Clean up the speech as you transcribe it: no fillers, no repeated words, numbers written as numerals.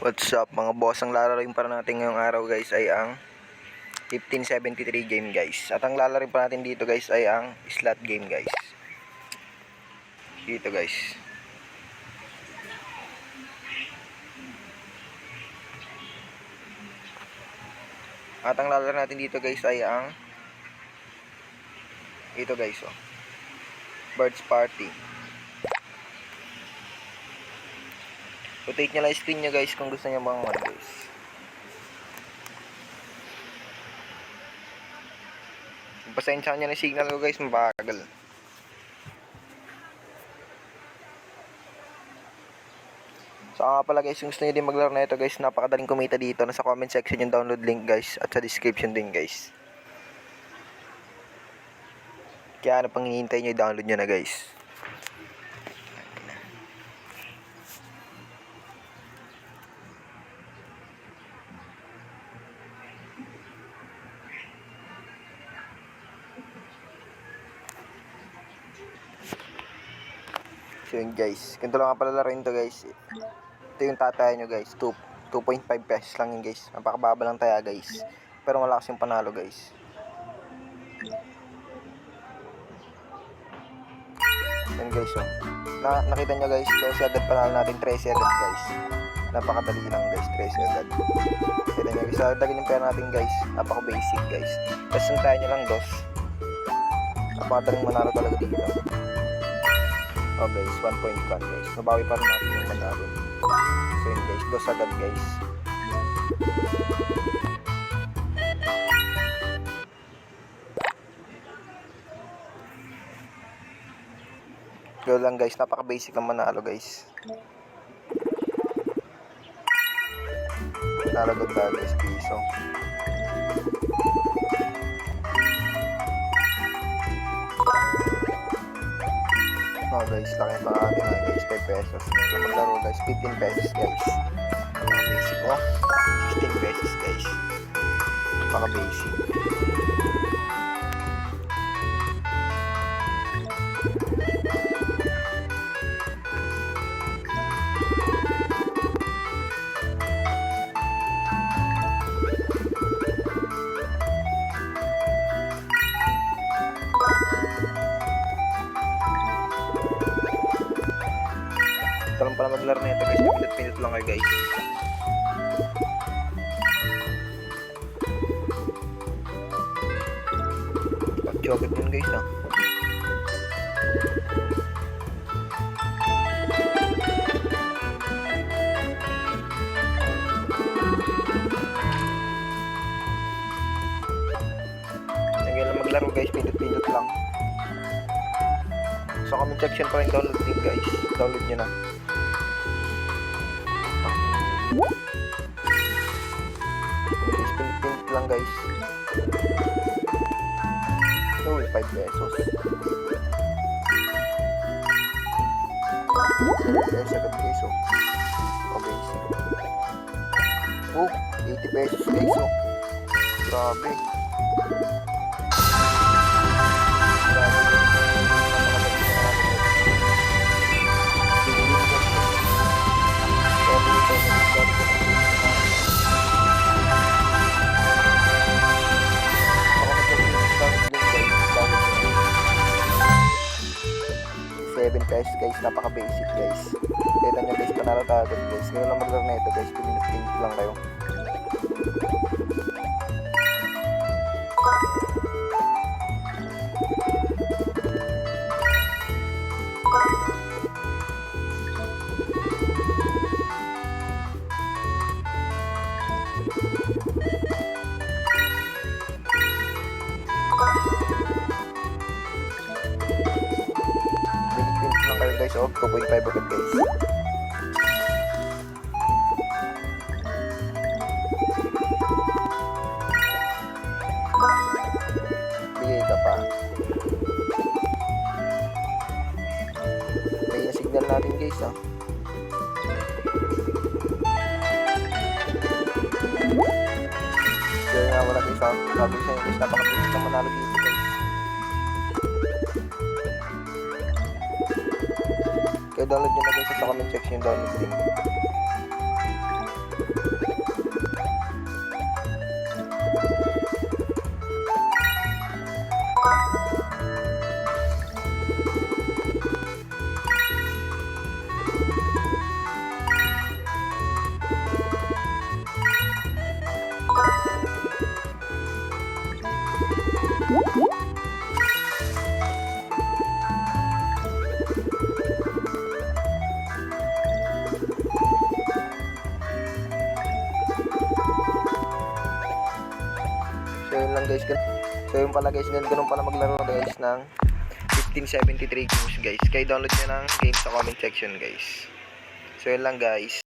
What's up mga boss, ang lalaroin para natin ngayong araw guys ay ang 1573 game guys. At ang lalaroin pa natin dito guys ay ang slot game guys. Dito guys. At ang lalaroin natin dito guys ay ang ito guys, oh. Birds Party. Rotate nyo lang yung screen nyo guys kung gusto nyo mga mod guys. Pasensya nyo na yung signal ko guys, mabagal. So nga pala guys, kung gusto nyo din maglaro na ito guys, napakadaling kumita dito. Nasa comment section yung download link guys, at sa description din guys. Kaya ano pang hinihintay nyo, i-download nyo na guys. So yun guys, ganito lang nga pala laruin to guys. Ito yung tataya nyo guys, 2.5 pesos lang yun guys. Napakababa lang taya guys, pero malakas yung panalo guys. Yan guys, oh. Nakita nyo guys, 12 agad panalo natin, 13 agad guys. Napakadali lang guys, 13 agad. Kita nyo guys, dagdagan yung pera natin guys, napaka basic guys. Tapos yung taya nyo lang dos. Napakadaling manalo talaga dito. Oh guys, 1.1 guys. Nabawi pa rin natin yung manalo. So yun guys, dos agad guys. Go lang guys, napaka basic ang manalo guys. Manalo ganda guys, piso. Oh guys, laki pa natin na guys, 5 pesos. So maglaro guys, 15 pesos guys. Basic, oh. 15 pesos guys. Napaka basic. Ito lang pala maglaro na ito guys, pinit lang kayo guys. Pag-joget yun guys, ah. Sige lang maglaro guys, pinit lang. So comment section pa rin download link guys, download nyo na. Guys, pinit lang guys. Oh, 5 pesos. 7 pesos agad guys, oh. Oh, basic. Oh, 80 pesos guys, oh. Grabe. Pesos guys, napaka basic guys. Kita nyo guys, panalo tayo guys. Ngayon lang maglaro na ito guys, pinit lang kayo. Guys, oh, 2.5 agad guys. Bigay ka pa. May yung signal natin guys, ah. Kaya nga wala guys, ah. Sabi sa inyo guys, napakabilis na manalo dito guys. Kaya download nyo na guys sa comment section, download link. So yun lang guys. So yun pala guys, ganun pala maglaro guys ng 1573 games guys. Kaya download nyo ng game sa comment section guys. So yun lang guys.